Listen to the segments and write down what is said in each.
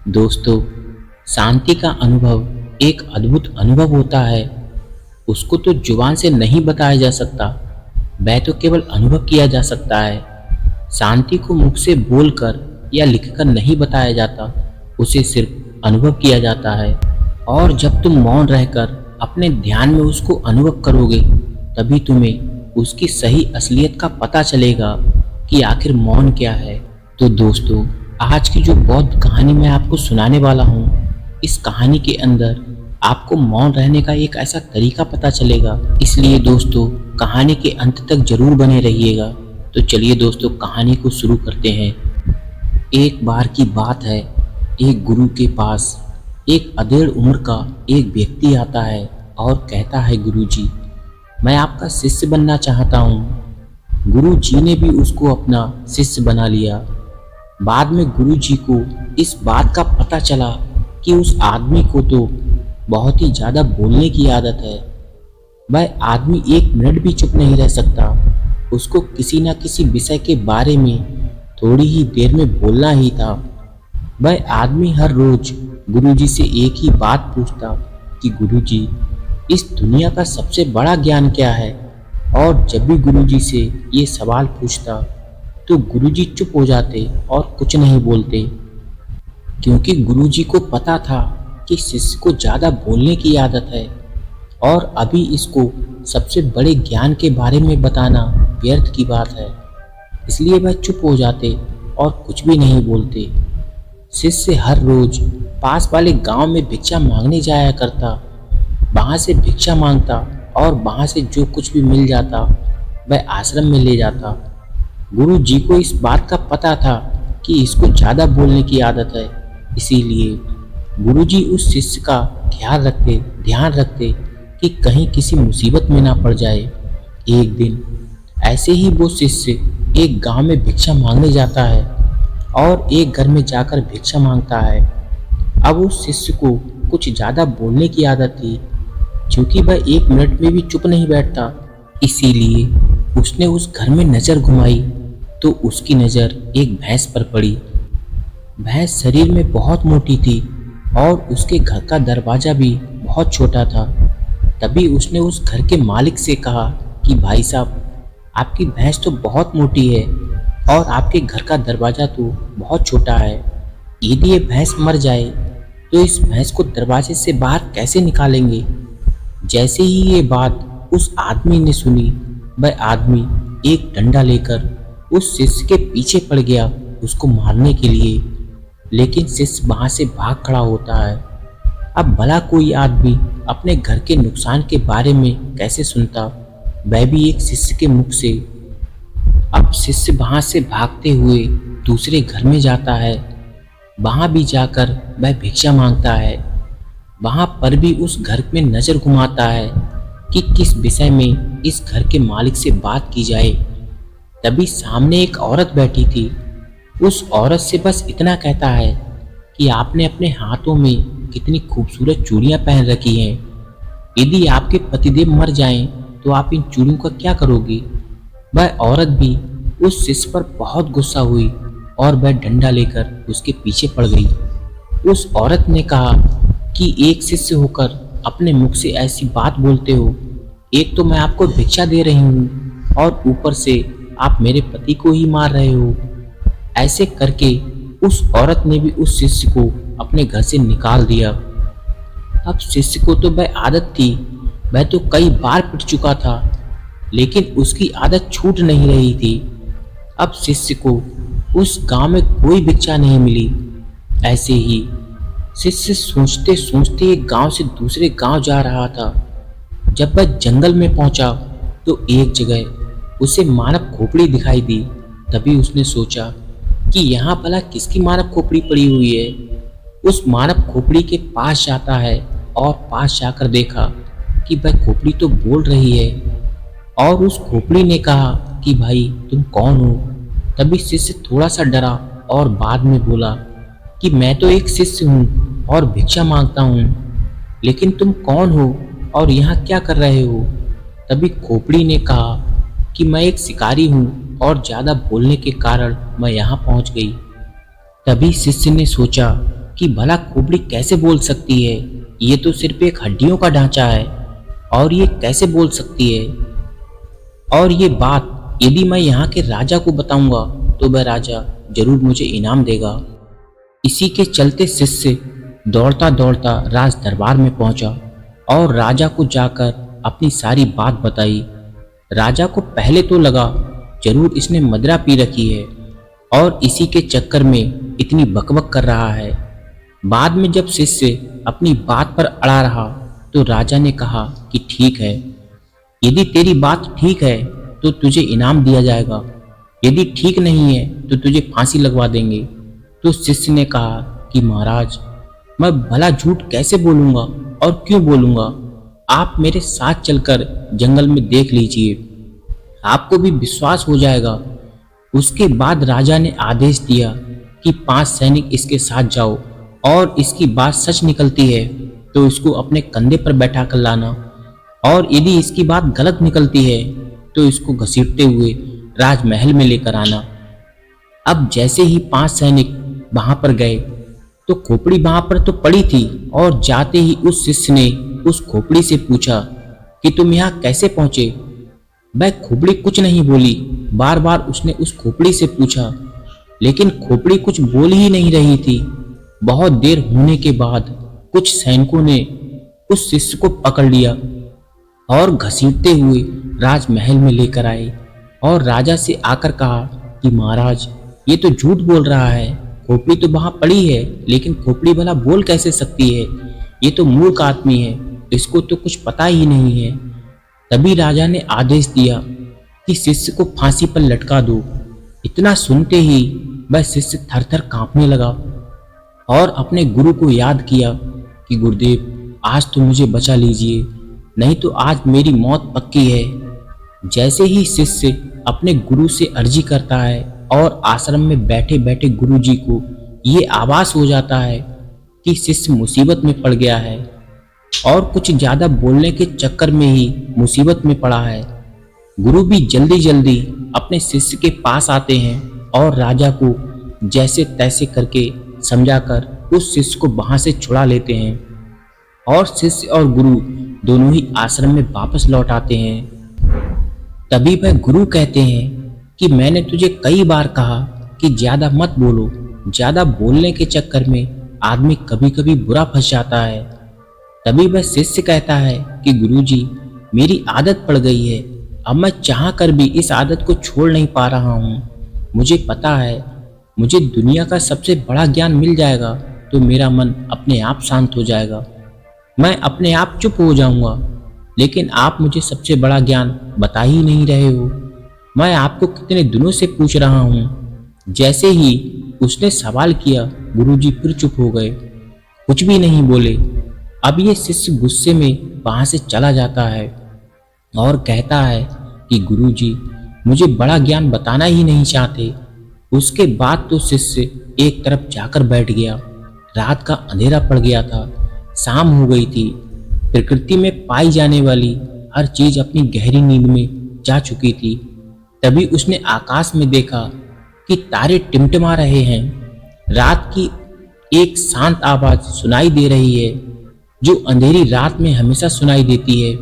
दोस्तों, शांति का अनुभव एक अद्भुत अनुभव होता है। उसको तो जुबान से नहीं बताया जा सकता, वह तो केवल अनुभव किया जा सकता है। शांति को मुख से बोलकर या लिखकर नहीं बताया जाता, उसे सिर्फ अनुभव किया जाता है। और जब तुम मौन रहकर अपने ध्यान में उसको अनुभव करोगे, तभी तुम्हें उसकी सही असलियत का पता चलेगा कि आखिर मौन क्या है। तो दोस्तों, आज की जो बौद्ध कहानी मैं आपको सुनाने वाला हूँ, इस कहानी के अंदर आपको मौन रहने का एक ऐसा तरीका पता चलेगा। इसलिए दोस्तों, कहानी के अंत तक जरूर बने रहिएगा। तो चलिए दोस्तों, कहानी को शुरू करते हैं। एक बार की बात है, एक गुरु के पास एक अधेड़ उम्र का एक व्यक्ति आता है और कहता है, गुरुजी, मैं आपका शिष्य बनना चाहता हूँ। गुरु जी ने भी उसको अपना शिष्य बना लिया। बाद में गुरु जी को इस बात का पता चला कि उस आदमी को तो बहुत ही ज़्यादा बोलने की आदत है। वह आदमी एक मिनट भी चुप नहीं रह सकता। उसको किसी न किसी विषय के बारे में थोड़ी ही देर में बोलना ही था। वह आदमी हर रोज गुरुजी से एक ही बात पूछता कि गुरुजी, इस दुनिया का सबसे बड़ा ज्ञान क्या है। और जब भी गुरुजी से ये सवाल पूछता तो गुरुजी चुप हो जाते और कुछ नहीं बोलते, क्योंकि गुरुजी को पता था कि शिष्य को ज़्यादा बोलने की आदत है और अभी इसको सबसे बड़े ज्ञान के बारे में बताना व्यर्थ की बात है। इसलिए वह चुप हो जाते और कुछ भी नहीं बोलते। शिष्य हर रोज पास वाले गांव में भिक्षा मांगने जाया करता। वहाँ से भिक्षा मांगता और वहाँ से जो कुछ भी मिल जाता वह आश्रम में ले जाता। गुरु जी को इस बात का पता था कि इसको ज़्यादा बोलने की आदत है, इसीलिए गुरु जी उस शिष्य का ध्यान रखते कि कहीं किसी मुसीबत में ना पड़ जाए। एक दिन ऐसे ही वो शिष्य एक गांव में भिक्षा मांगने जाता है और एक घर में जाकर भिक्षा मांगता है। अब उस शिष्य को कुछ ज़्यादा बोलने की आदत थी, क्योंकि वह एक मिनट में भी चुप नहीं बैठता। इसीलिए उसने उस घर में नज़र घुमाई तो उसकी नज़र एक भैंस पर पड़ी। भैंस शरीर में बहुत मोटी थी और उसके घर का दरवाज़ा भी बहुत छोटा था। तभी उसने उस घर के मालिक से कहा कि भाई साहब, आपकी भैंस तो बहुत मोटी है और आपके घर का दरवाज़ा तो बहुत छोटा है। यदि ये भैंस मर जाए तो इस भैंस को दरवाजे से बाहर कैसे निकालेंगे। जैसे ही ये बात उस आदमी ने सुनी, वह आदमी एक डंडा लेकर उस शिष्य के पीछे पड़ गया उसको मारने के लिए। लेकिन शिष्य वहां से भाग खड़ा होता है। अब भला कोई आदमी अपने घर के नुकसान के बारे में कैसे सुनता, वह भी एक शिष्य के मुख से। अब शिष्य वहां से भागते हुए दूसरे घर में जाता है। वहां भी जाकर वह भिक्षा मांगता है। वहां पर भी उस घर में नजर घुमाता है कि किस विषय में इस घर के मालिक से बात की जाए। तभी सामने एक औरत बैठी थी। उस औरत से बस इतना कहता है कि आपने अपने हाथों में कितनी खूबसूरत चूड़ियां पहन रखी हैं। यदि आपके पतिदेव मर जाएं तो आप इन चूड़ियों का क्या करोगी। वह औरत भी उस शिष्य पर बहुत गुस्सा हुई और वह डंडा लेकर उसके पीछे पड़ गई। उस औरत ने कहा कि एक शिष्य होकर अपने मुख से ऐसी बात बोलते हो। एक तो मैं आपको भिक्षा दे रही हूँ और ऊपर से आप मेरे पति को ही मार रहे हो। ऐसे करके उस औरत ने भी उस शिष्य को अपने घर से निकाल दिया। अब शिष्य को तो वह आदत थी, वह तो कई बार पिट चुका था, लेकिन उसकी आदत छूट नहीं रही थी। अब शिष्य को उस गांव में कोई भिक्षा नहीं मिली। ऐसे ही शिष्य सोचते सोचते एक गांव से दूसरे गांव जा रहा था। जब वह जंगल में पहुंचा तो एक जगह उसे मानव खोपड़ी दिखाई दी। तभी उसने सोचा कि यहाँ भला किसकी मानव खोपड़ी पड़ी हुई है। उस मानव खोपड़ी के पास जाता है और पास जाकर देखा कि वह खोपड़ी तो बोल रही है। और उस खोपड़ी ने कहा कि भाई, तुम कौन हो। तभी शिष्य थोड़ा सा डरा और बाद में बोला कि मैं तो एक शिष्य हूँ और भिक्षा मांगता हूँ, लेकिन तुम कौन हो और यहाँ क्या कर रहे हो। तभी खोपड़ी ने कहा कि मैं एक शिकारी हूँ और ज़्यादा बोलने के कारण मैं यहाँ पहुँच गई। तभी शिष्य ने सोचा कि भला खोपड़ी कैसे बोल सकती है, ये तो सिर्फ एक हड्डियों का ढांचा है, और ये कैसे बोल सकती है। और ये बात यदि मैं यहाँ के राजा को बताऊंगा तो वह राजा जरूर मुझे इनाम देगा। इसी के चलते शिष्य दौड़ता दौड़ता राज दरबार में पहुंचा और राजा को जाकर अपनी सारी बात बताई। राजा को पहले तो लगा जरूर इसने मदिरा पी रखी है और इसी के चक्कर में इतनी बकबक कर रहा है। बाद में जब शिष्य अपनी बात पर अड़ा रहा तो राजा ने कहा कि ठीक है, यदि तेरी बात ठीक है तो तुझे इनाम दिया जाएगा, यदि ठीक नहीं है तो तुझे फांसी लगवा देंगे। तो शिष्य ने कहा कि महाराज, मैं भला झूठ कैसे बोलूंगा और क्यों बोलूंगा, आप मेरे साथ चलकर जंगल में देख लीजिए, आपको भी विश्वास हो जाएगा। उसके बाद राजा ने आदेश दिया कि 5 सैनिक इसके साथ जाओ और इसकी बात सच निकलती है तो इसको अपने कंधे पर बैठा कर लाना, और यदि इसकी बात गलत निकलती है तो इसको घसीटते हुए राजमहल में लेकर आना। अब जैसे ही 5 सैनिक वहां पर गए तो खोपड़ी वहां पर तो पड़ी थी, और जाते ही उस शिष्य ने उस खोपड़ी से पूछा कि तुम यहाँ कैसे पहुंचे। वह खोपड़ी कुछ नहीं बोली। बार बार उसने उस खोपड़ी से पूछा, लेकिन खोपड़ी कुछ बोल ही नहीं रही थी। बहुत देर होने के बाद कुछ सैनिकों ने उस शिष्य को पकड़ लिया और घसीटते हुए राजमहल में लेकर आए और राजा से आकर कहा कि महाराज, ये तो झूठ बोल रहा है, खोपड़ी तो वहां पड़ी है, लेकिन खोपड़ी भला बोल कैसे सकती है, ये तो मूर्ख आदमी है, इसको तो कुछ पता ही नहीं है। तभी राजा ने आदेश दिया कि शिष्य को फांसी पर लटका दो। इतना सुनते ही वह शिष्य थर थर कांपने लगा और अपने गुरु को याद किया कि गुरुदेव, आज तो मुझे बचा लीजिए, नहीं तो आज मेरी मौत पक्की है। जैसे ही शिष्य अपने गुरु से अर्जी करता है और आश्रम में बैठे बैठे गुरु जी को ये आभास हो जाता है कि शिष्य मुसीबत में पड़ गया है और कुछ ज्यादा बोलने के चक्कर में ही मुसीबत में पड़ा है। गुरु भी जल्दी जल्दी अपने शिष्य के पास आते हैं और राजा को जैसे तैसे करके समझाकर उस शिष्य को वहां से छुड़ा लेते हैं, और शिष्य और गुरु दोनों ही आश्रम में वापस लौट आते हैं। तभी वह गुरु कहते हैं कि मैंने तुझे कई बार कहा कि ज्यादा मत बोलो, ज्यादा बोलने के चक्कर में आदमी कभी कभी बुरा फंस जाता है। तभी वह शिष्य कहता है कि गुरुजी, मेरी आदत पड़ गई है, अब मैं चाह कर भी इस आदत को छोड़ नहीं पा रहा हूँ। मुझे पता है मुझे दुनिया का सबसे बड़ा ज्ञान मिल जाएगा तो मेरा मन अपने आप शांत हो जाएगा, मैं अपने आप चुप हो जाऊंगा, लेकिन आप मुझे सबसे बड़ा ज्ञान बता ही नहीं रहे हो। मैं आपको कितने दिनों से पूछ रहा हूँ। जैसे ही उसने सवाल किया, गुरुजी फिर चुप हो गए, कुछ भी नहीं बोले। अब ये शिष्य गुस्से में वहां से चला जाता है और कहता है कि गुरुजी, मुझे बड़ा ज्ञान बताना ही नहीं चाहते। उसके बाद तो शिष्य एक तरफ जाकर बैठ गया। रात का अंधेरा पड़ गया था, शाम हो गई थी। प्रकृति में पाई जाने वाली हर चीज अपनी गहरी नींद में जा चुकी थी। तभी उसने आकाश में देखा कि तारे टिमटिमा रहे हैं। रात की एक शांत आवाज सुनाई दे रही है जो अंधेरी रात में हमेशा सुनाई देती है।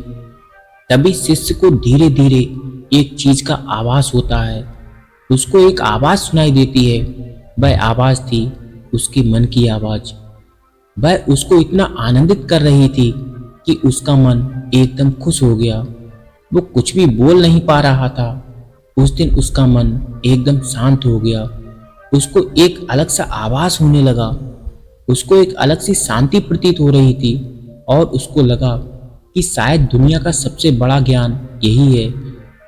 तभी शिष्य को धीरे धीरे एक चीज का आवाज होता है। उसको एक आवाज सुनाई देती है। वह आवाज थी उसके मन की आवाज। वह उसको इतना आनंदित कर रही थी कि उसका मन एकदम खुश हो गया। वो कुछ भी बोल नहीं पा रहा था। उस दिन उसका मन एकदम शांत हो गया। उसको एक अलग सा आभास होने लगा। उसको एक अलग सी शांति प्रतीत हो रही थी और उसको लगा कि शायद दुनिया का सबसे बड़ा ज्ञान यही है।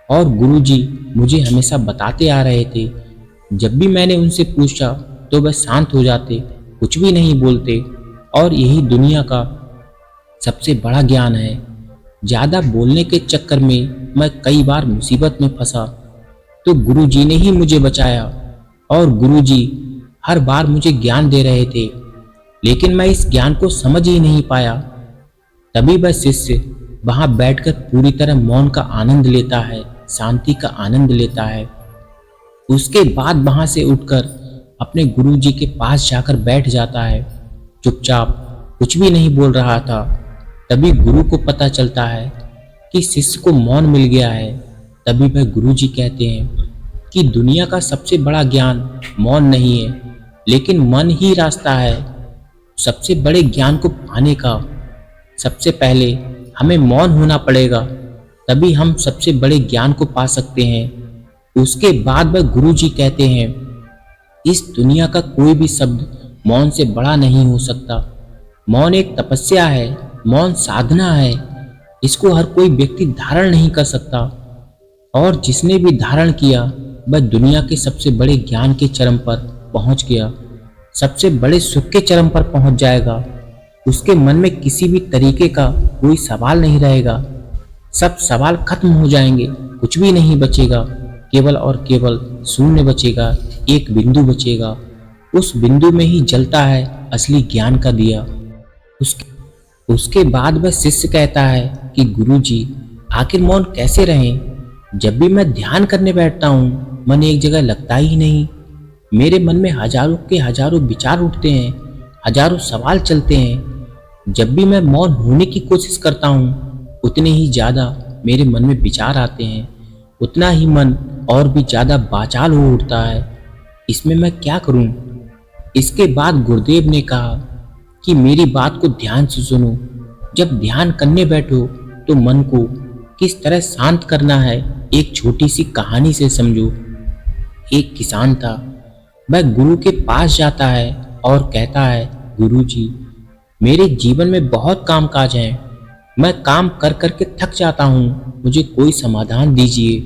और गुरुजी मुझे हमेशा बताते आ रहे थे, जब भी मैंने उनसे पूछा तो वह शांत हो जाते, कुछ भी नहीं बोलते, और यही दुनिया का सबसे बड़ा ज्ञान है। ज्यादा बोलने के चक्कर में मैं कई बार मुसीबत में फंसा तो गुरुजी ने ही मुझे बचाया, और गुरुजी हर बार मुझे ज्ञान दे रहे थे, लेकिन मैं इस ज्ञान को समझ ही नहीं पाया। तभी वह शिष्य वहां बैठकर पूरी तरह मौन का आनंद लेता है, शांति का आनंद लेता है। उसके बाद वहां से उठकर अपने गुरुजी के पास जाकर बैठ जाता है चुपचाप कुछ भी नहीं बोल रहा था। तभी गुरु को पता चलता है कि शिष्य को मौन मिल गया है। तभी वह गुरु जी कहते हैं कि दुनिया का सबसे बड़ा ज्ञान मौन नहीं है, लेकिन मन ही रास्ता है सबसे बड़े ज्ञान को पाने का। सबसे पहले हमें मौन होना पड़ेगा, तभी हम सबसे बड़े ज्ञान को पा सकते हैं। उसके बाद वह गुरु जी कहते हैं, इस दुनिया का कोई भी शब्द मौन से बड़ा नहीं हो सकता। मौन एक तपस्या है, मौन साधना है। इसको हर कोई व्यक्ति धारण नहीं कर सकता, और जिसने भी धारण किया वह दुनिया के सबसे बड़े ज्ञान के चरम पर पहुंच गया, सबसे बड़े सुख के चरम पर पहुंच जाएगा। उसके मन में किसी भी तरीके का कोई सवाल नहीं रहेगा, सब सवाल खत्म हो जाएंगे, कुछ भी नहीं बचेगा, केवल और केवल शून्य बचेगा, एक बिंदु बचेगा। उस बिंदु में ही जलता है असली ज्ञान का दिया। उसके बाद वह शिष्य कहता है कि गुरुजी, आखिर मौन कैसे रहें? जब भी मैं ध्यान करने बैठता हूँ मन एक जगह लगता ही नहीं। मेरे मन में हजारों के हजारों विचार उठते हैं, हजारों सवाल चलते हैं। जब भी मैं मौन होने की कोशिश करता हूँ उतने ही ज़्यादा मेरे मन में विचार आते हैं, उतना ही मन और भी ज़्यादा बाचाल हो उठता है। इसमें मैं क्या करूँ? इसके बाद गुरुदेव ने कहा कि मेरी बात को ध्यान से सुनो। जब ध्यान करने बैठो तो मन को किस तरह शांत करना है एक छोटी सी कहानी से समझो। एक किसान था, वह गुरु के पास जाता है और कहता है, गुरुजी, मेरे जीवन में बहुत काम काज हैं, मैं काम कर कर के थक जाता हूँ, मुझे कोई समाधान दीजिए।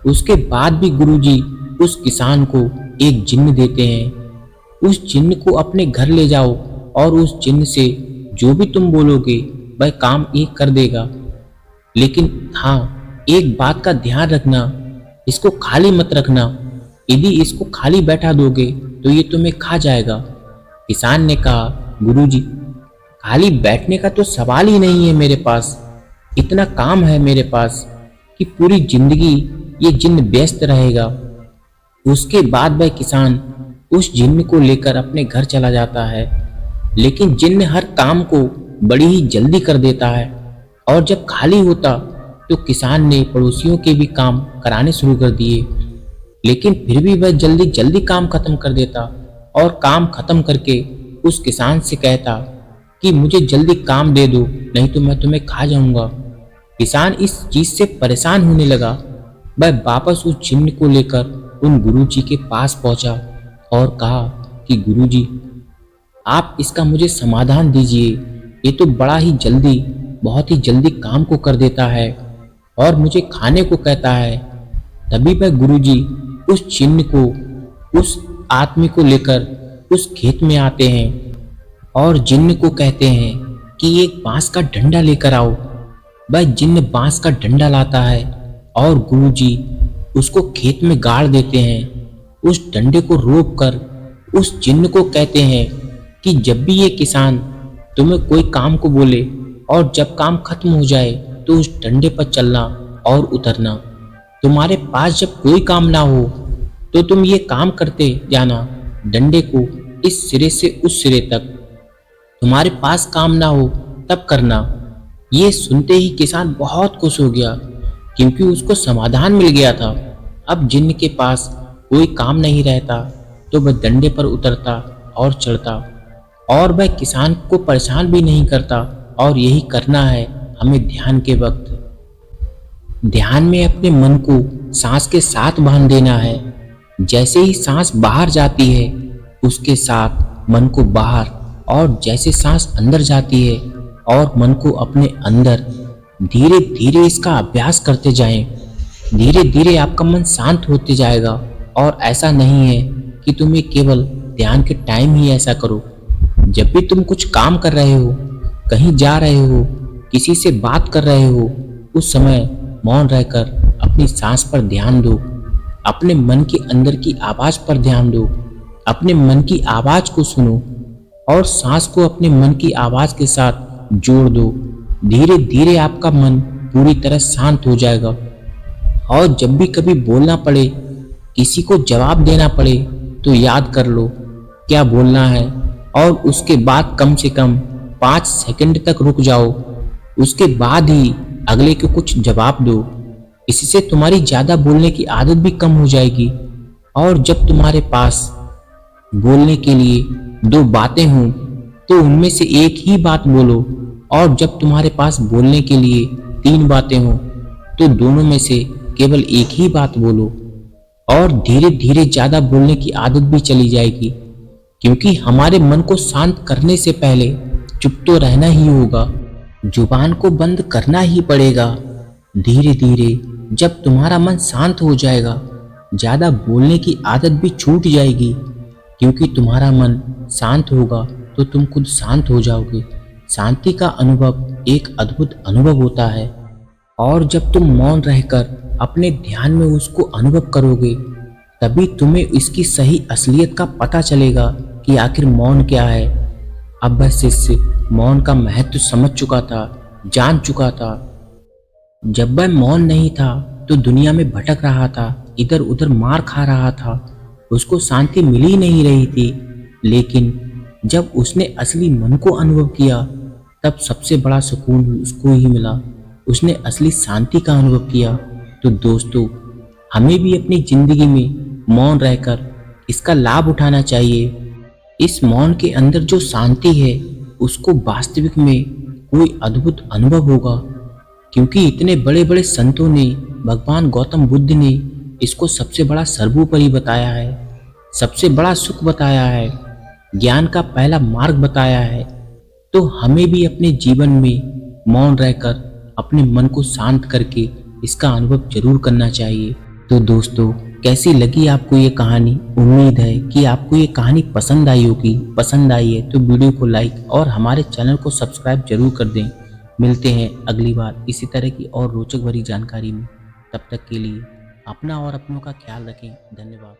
उसके बाद भी गुरुजी उस किसान को एक जिन्न देते हैं। उस जिन्न को अपने घर ले जाओ और उस जिन्न से जो भी तुम बोलोगे वह काम एक कर देगा। लेकिन हाँ, एक बात का ध्यान रखना, इसको खाली मत रखना। यदि इसको खाली बैठा दोगे तो ये तुम्हें खा जाएगा। किसान ने कहा, गुरुजी, खाली बैठने का तो सवाल ही नहीं है मेरे पास। इतना काम है मेरे पास कि पूरी जिंदगी ये जिन्न व्यस्त रहेगा। उसके बाद वह किसान उस जिन्न को लेकर अपने घर चला जाता है। लेकिन जिन्न हर काम को बड़ी ही जल्दी कर देता है, और जब खाली होता तो किसान ने पड़ोसियों के भी काम कराने शुरू कर दिए। लेकिन फिर भी वह जल्दी जल्दी काम खत्म कर देता, और काम खत्म करके उस किसान से कहता कि मुझे जल्दी काम दे दो, नहीं तो मैं तुम्हें खा जाऊंगा। किसान इस चीज से परेशान होने लगा। वह वापस उस जिन्न को लेकर उन गुरुजी के पास पहुंचा और कहा कि गुरुजी, आप इसका मुझे समाधान दीजिए। ये तो बड़ा ही जल्दी, बहुत ही जल्दी काम को कर देता है और मुझे खाने को कहता है। तभी वह गुरुजी उस जिन्न को, उस आदमी को लेकर उस खेत में आते हैं और जिन्न को कहते हैं कि एक बांस का डंडा लेकर आओ। वह जिन्न बांस का डंडा लाता है और गुरुजी उसको खेत में गाड़ देते हैं। उस डंडे को रोक कर उस जिन्न को कहते हैं कि जब भी ये किसान तुम्हें कोई काम को बोले और जब काम खत्म हो जाए तो उस डंडे पर चलना और उतरना। तुम्हारे पास जब कोई काम ना हो तो तुम ये काम करते जाना, डंडे को इस सिरे से उस सिरे तक। तुम्हारे पास काम ना हो तब करना। ये सुनते ही किसान बहुत खुश हो गया, क्योंकि उसको समाधान मिल गया था। अब जिन्न के पास कोई काम नहीं रहता तो वह डंडे पर उतरता और चढ़ता, और वह किसान को परेशान भी नहीं करता। और यही करना है हमें ध्यान के वक्त। ध्यान में अपने मन को सांस के साथ बांध देना है। जैसे ही सांस बाहर जाती है उसके साथ मन को बाहर, और जैसे सांस अंदर जाती है और मन को अपने अंदर, धीरे धीरे इसका अभ्यास करते जाएं। धीरे धीरे आपका मन शांत होते जाएगा। और ऐसा नहीं है कि तुम्हें केवल ध्यान के टाइम ही ऐसा करो। जब भी तुम कुछ काम कर रहे हो, कहीं जा रहे हो, किसी से बात कर रहे हो, उस समय मौन रहकर अपनी सांस पर ध्यान दो। अपने मन के अंदर की आवाज पर ध्यान दो। अपने मन की आवाज को सुनो और सांस को अपने मन की आवाज के साथ जोड़ दो। धीरे धीरे आपका मन पूरी तरह शांत हो जाएगा। और जब भी कभी बोलना पड़े, किसी को जवाब देना पड़े, तो याद कर लो क्या बोलना है। और उसके बाद कम से कम 5 सेकंड तक रुक जाओ। उसके बाद ही अगले को कुछ जवाब दो। इससे तुम्हारी ज़्यादा बोलने की आदत भी कम हो जाएगी। और जब तुम्हारे पास बोलने के लिए 2 बातें हों तो उनमें से एक ही बात बोलो, और जब तुम्हारे पास बोलने के लिए 3 बातें हों तो दोनों में से केवल एक ही बात बोलो। और धीरे धीरे ज़्यादा बोलने की आदत भी चली जाएगी, क्योंकि हमारे मन को शांत करने से पहले चुप तो रहना ही होगा, जुबान को बंद करना ही पड़ेगा। धीरे धीरे जब तुम्हारा मन शांत हो जाएगा, ज़्यादा बोलने की आदत भी छूट जाएगी, क्योंकि तुम्हारा मन शांत होगा तो तुम खुद शांत हो जाओगे। शांति का अनुभव एक अद्भुत अनुभव होता है, और जब तुम मौन रहकर अपने ध्यान में उसको अनुभव करोगे, तभी तुम्हें इसकी सही असलियत का पता चलेगा कि आखिर मौन क्या है। अब वह शिष्य मौन का महत्व समझ चुका था, जान चुका था। जब वह मौन नहीं था तो दुनिया में भटक रहा था, इधर उधर मार खा रहा था, उसको शांति मिल ही नहीं रही थी। लेकिन जब उसने असली मन को अनुभव किया, तब सबसे बड़ा सुकून उसको ही मिला। उसने असली शांति का अनुभव किया। तो दोस्तों, हमें भी अपनी जिंदगी में मौन रहकर इसका लाभ उठाना चाहिए। इस मौन के अंदर जो शांति है, उसको वास्तविक में कोई अद्भुत अनुभव होगा, क्योंकि इतने बड़े बड़े संतों ने, भगवान गौतम बुद्ध ने इसको सबसे बड़ा सर्वोपरि बताया है, सबसे बड़ा सुख बताया है, ज्ञान का पहला मार्ग बताया है। तो हमें भी अपने जीवन में मौन रहकर अपने मन को शांत करके इसका अनुभव जरूर करना चाहिए। तो दोस्तों, कैसी लगी आपको ये कहानी? उम्मीद है कि आपको ये कहानी पसंद आई होगी। पसंद आई है तो वीडियो को लाइक और हमारे चैनल को सब्सक्राइब जरूर कर दें। मिलते हैं अगली बार इसी तरह की और रोचक भरी जानकारी में। तब तक के लिए अपना और अपनों का ख्याल रखें। धन्यवाद।